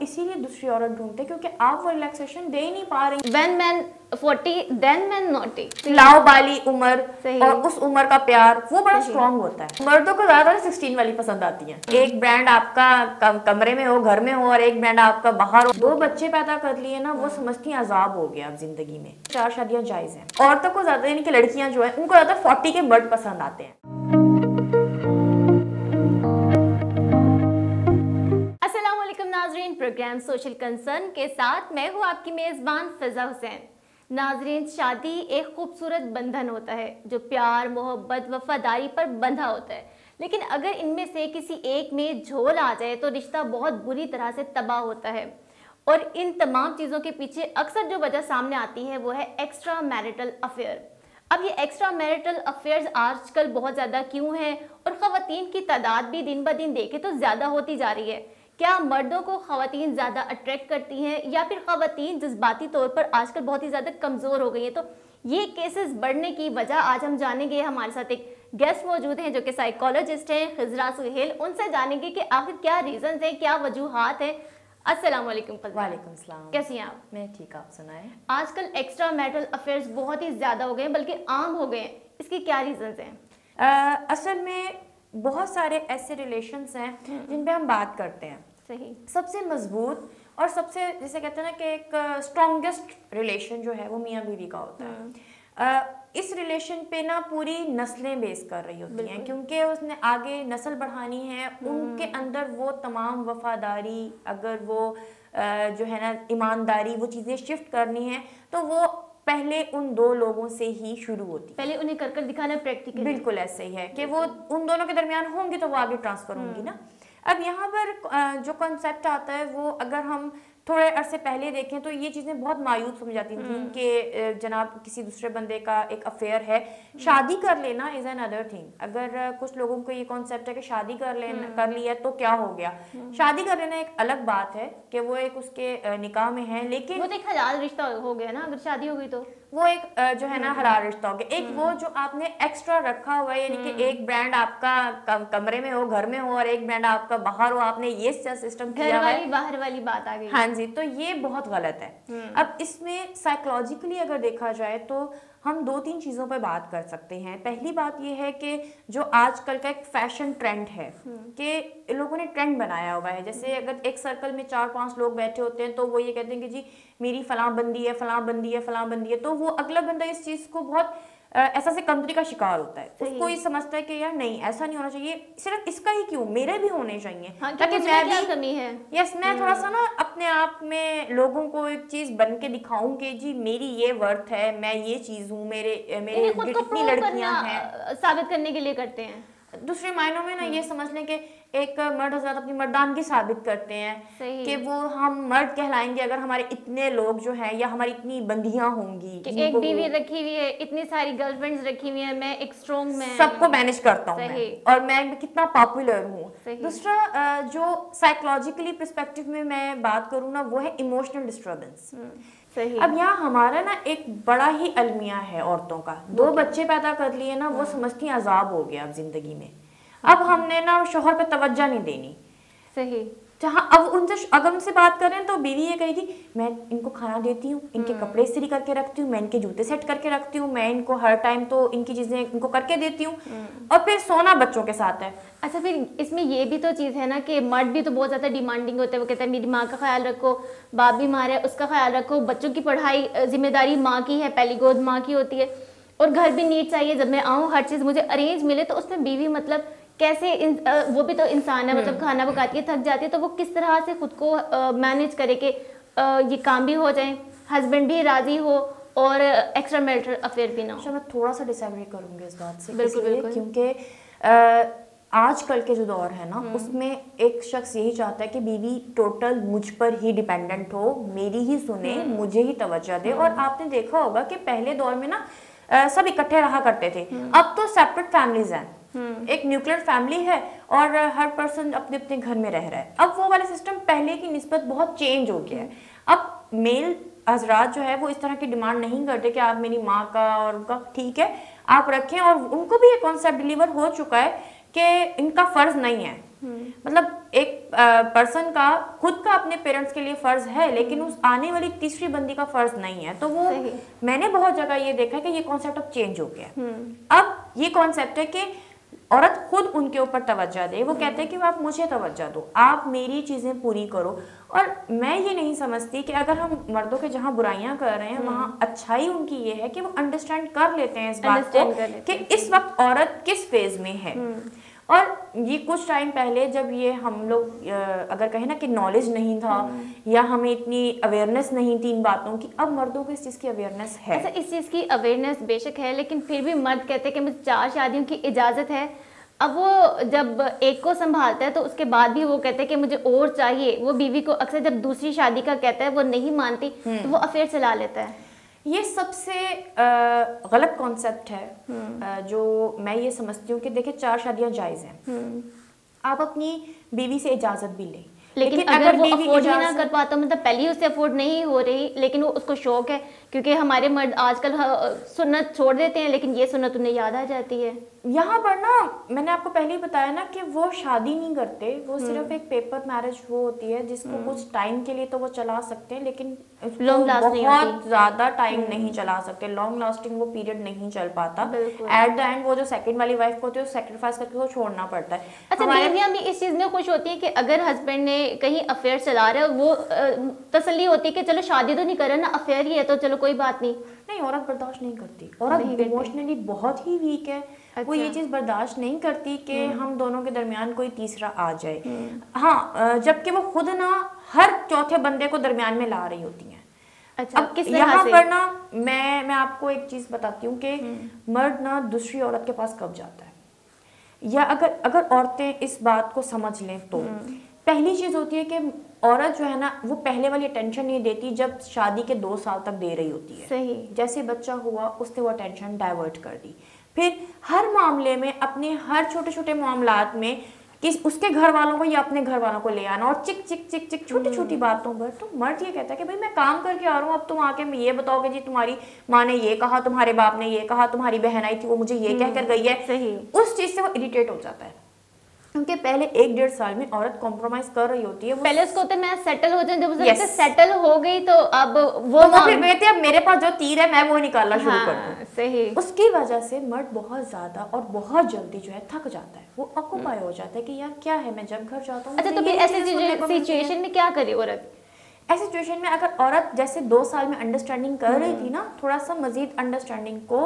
इसीलिए दूसरी औरत ढूंढते हैं क्योंकि आप वो रिलैक्सेशन दे ही नहीं पा रही। When men 40 then men naughty। लाओ बाली उम्र सही। और उस उम्र का प्यार वो बड़ा स्ट्रॉन्ग होता है। मर्दों को ज्यादा 16 वाली पसंद आती है। एक ब्रांड आपका कमरे में हो, घर में हो, और एक ब्रांड आपका बाहर हो। 2 बच्चे पैदा कर लिए ना, वो समझती हैं अजाब हो गया अब जिंदगी में। 4 शादियां जायज हैं। औरतों को ज्यादा, यानी कि लड़कियां जो है उनको ज्यादा 40 के मर्द पसंद आते हैं। नाज़रीन, प्रोग्राम सोशल कंसर्न के साथ मैं हूँ आपकी मेज़बान फ़िज़ा हुसैन। नाज़रीन, शादी एक खूबसूरत बंधन होता है जो प्यार, मोहब्बत, वफादारी पर बंधा होता है। लेकिन अगर इनमें से किसी एक में झोल आ जाए तो रिश्ता बहुत बुरी तरह से तबाह होता है। और इन तमाम चीज़ों के पीछे अक्सर जो वजह सामने आती है वो है एक्स्ट्रा मैरिटल अफेयर। अब ये एक्स्ट्रा मैरिटल अफेयर्स आजकल बहुत ज़्यादा क्यों हैं, और ख़वातीन की तादाद भी दिन ब दिन देखे तो ज़्यादा होती जा रही है। क्या मर्दों को ख़वातीन ज़्यादा अट्रैक्ट करती हैं, या फिर ख़वातीन जज्बाती तौर पर आजकल बहुत ही ज़्यादा कमज़ोर हो गई हैं? तो ये केसेस बढ़ने की वजह आज हम जानेंगे। हमारे साथ एक गेस्ट मौजूद हैं जो कि साइकोलॉजिस्ट हैं, खिजरा सुहेल। उनसे जानेंगे कि आखिर क्या रीज़न्स हैं, क्या वजूहात हैं। अस्सलाम वालेकुम। वालेकुम सलाम। कैसी हैं आप? मैं ठीक, आप सुनाएं। आजकल एक्स्ट्रा मैरिटल अफेयर्स बहुत ही ज़्यादा हो गए हैं, बल्कि आम हो गए हैं। इसकी क्या रीज़न्स हैं? असल में बहुत सारे ऐसे रिलेशंस हैं जिन पे हम बात करते हैं। सही। सबसे मजबूत और सबसे, जैसे कहते हैं ना कि एक स्ट्रॉन्गेस्ट रिलेशन जो है वो मियाँ बीवी का होता है। इस रिलेशन पे ना पूरी नस्लें बेस कर रही होती हैं, क्योंकि उसने आगे नस्ल बढ़ानी है। उनके अंदर वो तमाम वफादारी, अगर वो जो है ना ईमानदारी, वो चीज़ें शिफ्ट करनी है तो वो पहले उन 2 लोगों से ही शुरू होती है। पहले उन्हें कर दिखाना प्रैक्टिकल। बिल्कुल ऐसे ही है कि वो उन दोनों के दरमियान होंगी तो वो आगे ट्रांसफर होंगी ना। अब यहाँ पर जो कॉन्सेप्ट आता है वो अगर हम थोड़े अरसे पहले देखें तो ये चीज़ें बहुत मायूब समझ आती थी कि जनाब किसी दूसरे बंदे का एक अफेयर है। शादी कर लेना इज़ एन अदर थिंग। अगर कुछ लोगों को ये कॉन्सेप्ट है कि शादी कर लिया तो क्या हो गया। शादी कर लेना एक अलग बात है कि वो एक उसके निकाह में है, लेकिन वो तो एक हलाल रिश्ता हो गया ना। अगर शादी हो गई तो वो एक जो है ना हलाल रिश्ता हो गया। एक वो जो आपने एक्स्ट्रा रखा हुआ है, यानी कि एक ब्रांड आपका कमरे में हो, घर में हो, और एक ब्रांड आपका बाहर हो, आपने ये सिस्टम किया घर वाली बाहर वाली बात आ गई। हाँ जी, तो ये बहुत गलत है। अब इसमें साइकोलॉजिकली अगर देखा जाए तो हम 2-3 चीज़ों पर बात कर सकते हैं। पहली बात ये है कि जो आजकल का एक फैशन ट्रेंड है कि लोगों ने ट्रेंड बनाया हुआ है। जैसे अगर एक सर्कल में 4-5 लोग बैठे होते हैं तो वो ये कहते हैं कि जी मेरी फलां बंदी है, फलां बंदी है, फलां बंदी है, तो वो अगला बंदा इस चीज़ को बहुत ऐसा से कमतरी का शिकार होता है। उसको ये समझता है कि यार नहीं, ऐसा नहीं होना चाहिए, सिर्फ इसका ही क्यों, मेरे भी होने चाहिए। हाँ, ताकि मैं भी कमी है। यस, मैं थोड़ा सा ना अपने आप में लोगों को एक चीज बन के दिखाऊं कि जी मेरी ये वर्थ है, मैं ये चीज हूँ, मेरे कितनी लड़कियां हैं, साबित करने के लिए करते हैं। दूसरे मायनों में ना ये समझ लें कि एक मर्द हज़रात अपनी मर्दानगी साबित करते हैं कि वो हम मर्द कहलाएंगे अगर हमारे इतने लोग जो हैं या हमारी इतनी बंदियां होंगी, एक बीवी रखी हुई है, इतनी सारी गर्लफ्रेंड्स रखी हुई है, मैं एक स्ट्रॉन्ग मैन, सबको मैनेज करता हूँ मैं, और मैं कितना पॉपुलर हूँ। दूसरा जो साइकोलॉजिकली पर्सपेक्टिव में मैं बात करूँ ना, वो है इमोशनल डिस्टर्बेंस। अब यहाँ हमारा ना एक बड़ा ही अलमिया है औरतों का। 2 बच्चे पैदा कर लिए ना, वो समझती हैं अजाब हो गया अब जिंदगी में। अब हमने ना शोहर पे तवज्जो नहीं देनी। सही। जहाँ अब उनसे अगर उनसे बात करें तो बीवी ये कहेगी मैं इनको खाना देती हूँ, इनके कपड़े इस्त्री करके रखती हूँ, मैं इनके जूते सेट करके रखती हूँ, मैं इनको हर टाइम तो इनकी चीजें इनको करके देती हूँ, और फिर सोना बच्चों के साथ है। अच्छा, फिर इसमें ये भी तो चीज़ है ना कि मर्द भी तो बहुत ज़्यादा डिमांडिंग होते हैं। वो कहते हैं मेरी माँ का ख्याल रखो, बाप बीमार है उसका ख्याल रखो, बच्चों की पढ़ाई जिम्मेदारी माँ की है, पहली गोद माँ की होती है, और घर भी नीट चाहिए, जब मैं आऊँ हर चीज़ मुझे अरेंज मिले। तो उसमें बीवी मतलब कैसे वो भी तो इंसान है, मतलब खाना पकाती है, थक जाती है, तो वो किस तरह से खुद को मैनेज करे कि ये काम भी हो जाए, हस्बैंड भी राजी हो और एक्स्ट्रा मैरिटल अफेयर भी ना हो। मैं थोड़ा सा डिसएग्री करूँगी इस बात से। बिल्कुल। क्योंकि आजकल के जो दौर है ना, उसमें एक शख्स यही चाहता है कि बीवी टोटल मुझ पर ही डिपेंडेंट हो, मेरी ही सुने, मुझे ही तवज्जो दे। और आपने देखा होगा कि पहले दौर में ना सब इकट्ठे रहा करते थे। अब तो सेपरेट फैमिलीज हैं, एक न्यूक्लियर फैमिली है और हर पर्सन अपने अपने घर में रह रहा है। अब वो वाला सिस्टम पहले की निस्बत बहुत चेंज हो गया है। अब मेल हजरात जो है वो इस तरह की डिमांड नहीं करते कि आप मेरी माँ का और उनका, ठीक है आप रखें, और उनको भी ये कॉन्सेप्ट डिलीवर हो चुका है कि इनका फर्ज नहीं है। मतलब ایک پرسن کا خود کا اپنے پیرنٹس کے لیے فرض ہے لیکن اس آنے والی تیسری بندی کا فرض نہیں ہے. تو وہ میں نے بہت جگہ یہ دیکھا کہ یہ کانسیپٹ اب چینج ہو گیا. اب یہ کانسیپٹ ہے کہ عورت خود ان کے اوپر توجہ دے. وہ کہتے ہیں کہ آپ مجھے توجہ دو, آپ میری چیزیں پوری کرو. اور میں یہ نہیں سمجھتی کہ اگر ہم مردوں کے جہاں برائیاں کر رہے ہیں وہاں اچھائی ان کی یہ ہے کہ وہ انڈرسٹینڈ کر لیتے ہیں اس بات کو کہ اس وقت عورت کس فیز میں ہے. اور یہ کچھ ٹائم پہلے جب یہ ہم لوگ اگر کہیں نا کہ نالج نہیں تھا یا ہمیں اتنی اویئرنیس نہیں تھی ان باتوں کی, اب مردوں کو اس چیز کی اویئرنیس ہے. ایسا اس چیز کی اویئرنیس بے شک ہے, لیکن پھر بھی مرد کہتے ہیں کہ مجھے 4 شادیوں کی اجازت ہے. اب وہ جب ایک کو سنبھالتا ہے تو اس کے بعد بھی وہ کہتے ہیں کہ مجھے اور چاہیے. وہ بیوی کو اکثر جب دوسری شادی کا کہتا ہے وہ نہیں مانتی تو وہ افیئر چلا لیتا ہے. یہ سب سے غلط کانسیپٹ ہے جو میں یہ سمجھتی ہوں کہ دیکھیں 4 شادیاں جائز ہیں, آپ اپنی بیوی سے اجازت بھی لیں, لیکن اگر وہ افورڈ ہی نہ کر پاتا, مطلب پہلی اس سے افورڈ نہیں ہو رہی لیکن وہ اس کو شوق ہے, کیونکہ ہمارے مرد آج کل سنت چھوڑ دیتے ہیں لیکن یہ سنت انہیں یاد آ جاتی ہے. یہاں پر نا میں نے آپ کو پہلے ہی بتایا نا کہ وہ شادی نہیں کرتے, وہ صرف ایک پیپر میرج وہ ہوتی ہے جس کو کچھ ٹائم کے لیے تو وہ چلا سکتے ہیں لیکن بہت زیادہ ٹائم نہیں چلا سکتے. لانگ لاسٹنگ وہ پیریڈ نہیں چل پاتا. ایٹ دا اینڈ وہ جو سیکنڈ والی وائف کو ہوتی ہے سیکریفائس کر کے وہ چھوڑنا پڑتا ہے. اچھا, بیویاں بھی اس چیز میں خوش ہوتی ہیں کہ اگر ہسبینڈ نے کہیں افیئر چلا رہا ہے وہ تسلی ہوتی ہے کہ چلو شادی تو نہیں کر رہا نا, افیئر ہی ہے تو چلو کوئی بات نہیں. نہیں, عورت برداشت نہیں کرتی. عورت ایموشنلی بہت ہی ویک ہے. وہ یہ چیز برداشت نہیں کرتی کہ ہم دونوں کے درمیان کوئی تیسرا آ جائے. ہاں, جبکہ وہ خود نا ہر چوتھے بندے کو درمیان میں لا رہی ہوتی ہیں. اب یہاں پر نا میں آپ کو ایک چیز بتاتی ہوں کہ مرد نا دوسری عورت کے پاس کب جاتا ہے, یا اگر عورتیں اس بات کو سمجھ لیں تو پہلی چیز ہوتی ہے کہ عورت جو ہے نا وہ پہلے والی اٹینشن نہیں دیتی جب شادی کے 2 سال تک دے رہی ہوتی ہے. صحیح. جیسے بچہ ہوا اس نے وہ اٹینشن ڈائیورٹ کر دی. پھر ہر معاملے میں اپنے ہر چھوٹے چھوٹے معاملات میں اس کے گھر والوں کو یا اپنے گھر والوں کو لے آنا, اور چک چک چک چک چھوٹی چھوٹی باتوں پر. تو مرد یہ کہتا ہے کہ بھائی میں کام کر کے آ رہا ہوں, اب تم آ کے یہ بتاؤ کہ جی تمہاری ماں نے یہ کہا, تمہارے باپ نے یہ کہا, تمہاری بہن آئی تھی وہ مجھے یہ کہہ کر گئی ہے. صحیح. اس چیز سے وہ اریٹیٹ ہو جاتا ہے کیونکہ پہلے 1-1.5 سال میں عورت کمپرومائز کر رہی ہوتی ہے. پہلے اس کو ہوتا ہے میں سیٹل ہو جاؤں, جب اسے سیٹل ہو گئی تو اب وہ پھر کہتے ہیں اب میرے پاس جو تیر ہے میں وہ نکالنا شروع کر دوں. صحیح. اس کی وجہ سے مرد بہت زیادہ اور بہت جلدی جو ہے تھک جاتا ہے, وہ آکوپائی ہو جاتا ہے کہ یار کیا ہے میں جب گھر جاتا ہوں. اچھا, تو پھر ایسی سچویشن میں کیا کرے عورت؟ ایسی سچویشن میں اگر عورت جیسے 2 سال میں انڈرسٹینڈنگ کر رہی تھی نا, تھوڑا سا مزید انڈرسٹینڈنگ کو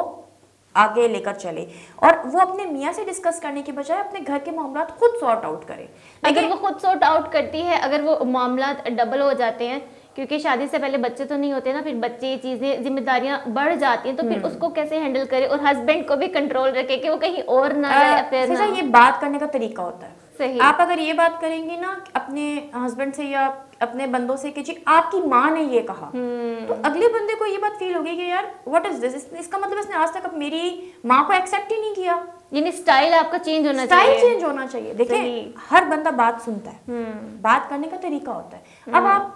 آگے لے کر چلے اور وہ اپنے میاں سے ڈسکس کرنے کی بجائے اپنے گھر کے معاملات خود سارٹ آؤٹ کرے. اگر وہ خود سارٹ آؤٹ کرتی ہے, اگر وہ معاملات ڈبل ہو جاتے ہیں کیونکہ شادی سے پہلے بچے تو نہیں ہوتے نا, پھر بچے چیزیں ذمہ داریاں بڑھ جاتی ہیں, تو پھر اس کو کیسے ہینڈل کرے اور ہسبینڈ کو بھی کنٹرول رکھے کہ وہ کہیں اور نہ جائے. یہ بات کرنے کا طریقہ ہوتا ہے. صحیح. آپ اگر یہ بات کریں گے نا اپنے ہسبینڈ سے یا اپنے بندوں سے کہ جی آپ کی ماں نے یہ کہا, تو اگلے بندے کو یہ بات فیل ہوگی کہ یار واٹ از دس, اس کا مطلب اس نے آج تک میری ماں کو ایکسیپٹ ہی نہیں کیا. یعنی سٹائل آپ کا چینج ہونا چاہیے. سٹائل چینج ہونا چاہیے. دیکھیں ہر بندہ بات سنتا ہے, بات کرنے کا طریقہ ہوتا ہے. اب آپ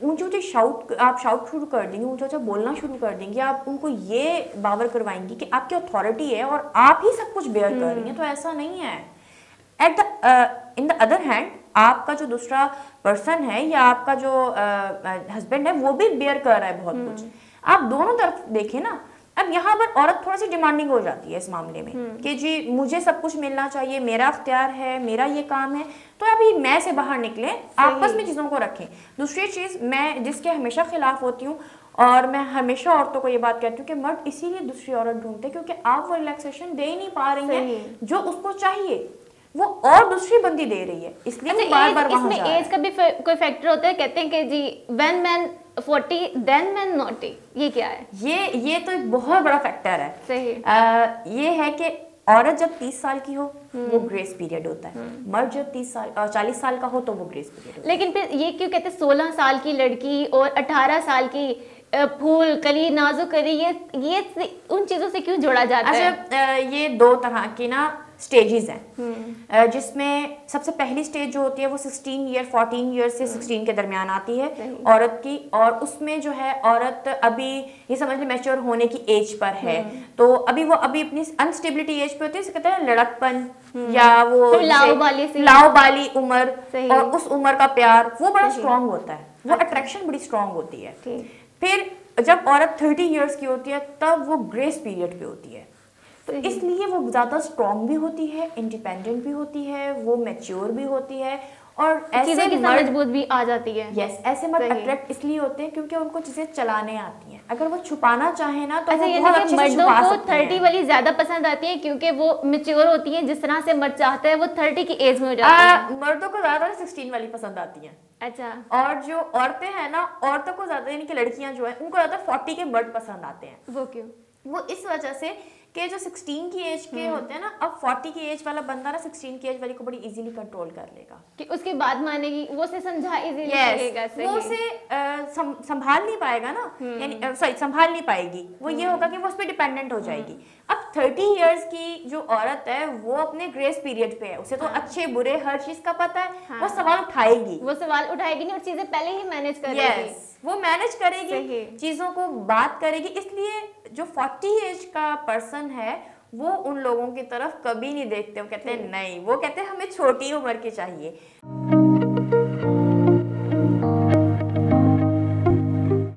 اونچے اونچے شاؤٹ شروع کر دیں گے, اونچا اونچا بولنا شروع کر دیں گے, آپ ان کو یہ باور کروائیں گی کہ آپ کی اتھارٹی ہے اور آپ ہی سب کچھ بیئر کر رہی ہیں, تو ایسا نہیں ہے. ان دا ادر ہینڈ آپ کا جو دوسرا پرسن ہے یا آپ کا جو ہسبینڈ ہے وہ بھی بیئر کر رہا ہے بہت کچھ. آپ دونوں طرف دیکھیں نا. اب یہاں پر عورت تھوڑا سی ڈیمانڈنگ ہو جاتی ہے اس معاملے میں کہ جی مجھے سب کچھ ملنا چاہیے, میرا اختیار ہے, میرا یہ کام ہے. تو ابھی میں سے باہر نکلیں, آپس میں چیزوں کو رکھیں. دوسری چیز میں جس کے ہمیشہ خلاف ہوتی ہوں اور میں ہمیشہ عورتوں کو یہ بات کہتی ہوں کہ مرد اسی لیے دوسری عورت ڈھونڈتے کیونکہ آپ وہ ریلیکسیشن دے نہیں پا رہی ہیں جو اس کو چاہیے, وہ اور دوسری بندی دے رہی ہے, اس لیے بار بار وہاں جا رہا ہے. ایج کا بھی کوئی فیکٹر ہوتا ہے, کہتے ہیں کہ جی when men 40 then men naughty, یہ کیا ہے؟ یہ تو ایک بہت بڑا فیکٹر ہے. صحیح. یہ ہے کہ عورت جب 30 سال کی ہو وہ گریس پیریڈ ہوتا ہے, مرد جب 40 سال کا ہو تو وہ گریس پیریڈ ہوتا ہے. لیکن پھر یہ کیوں کہتے ہیں 16 سال کی لڑکی اور 18 سال کی پھول کلی نازک کلی, یہ ان چیزوں سے کیوں جوڑا جاتا ہے؟ اچھا, یہ 2 طرح کی نا स्टेजेस हैं, जिसमें सबसे पहली स्टेज जो होती है वो 14 ईयर से 16 के दरमियान आती है औरत की, और उसमें जो है औरत अभी ये समझ ले मैच्योर होने की एज पर है, तो अभी वो अपनी अनस्टेबिलिटी एज पे होती है, कहते हैं लड़कपन या वो लाओबाली उम्र, और उस उम्र का प्यार वो बड़ा स्ट्रांग होता है, वो अट्रैक्शन बड़ी स्ट्रांग होती है। फिर जब औरत 30 इयर्स की होती है तब वो ग्रेस पीरियड पे होती है, तो इसलिए वो ज़्यादा स्ट्रांग भी होती है, इंडिपेंडेंट भी होती है, वो मैच्योर भी होती है, और ऐसे मजबूत भी आ जाती है। यस, ऐसे मर्द अट्रैक्ट इसलिए होते हैं क्योंकि उनको चीजें चलाने आती हैं। अगर वो छुपाना चाहे ना तो वो बहुत अच्छे से छुपा सकते हैं। मर्दों को 30 वाली ज्यादा पसंद आती है क्योंकि वो मैच्योर होती है, जिस तरह से मर्द चाहते हैं वो 30 की एज में हो जाती है। मर्दों को ज्यादा 16 वाली पसंद आती है। अच्छा। और जो औरतें हैं ना, औरतों को ज्यादा, यानी कि लड़कियां जो है उनको ज्यादा 40 के मर्द पसंद आते हैं। वो क्यों? वो इस वजह से कि जो 16 की एज के होते हैं ना, अब 40 की एज वाला बंदा ना 16 की एज वाली को बड़ी इजीली कंट्रोल कर लेगा, कि उसके बाद मानेगी, वो से समझा इजीली लगेगा, वो से संभाल नहीं पाएगा ना, यानी सॉरी संभाल नहीं पाएगी, वो ये होगा कि वो उस पर डिपेंडेंट हो जाएगी। अब 30 इयर्स की जो औरत है वो अपने ग्रेस पीरियड पे है, उसे तो अच्छे बुरे हर चीज का पता है, वो सवाल उठाएगी, नहीं, और चीजें पहले ही मैनेज करेगी। वो मैनेज करेगी, चीजों को बात करेगी। इसलिए जो 40 एज का पर्सन है वो उन लोगों की तरफ कभी नहीं देखते, वो कहते हैं नहीं, वो कहते हैं हमें छोटी उम्र की चाहिए।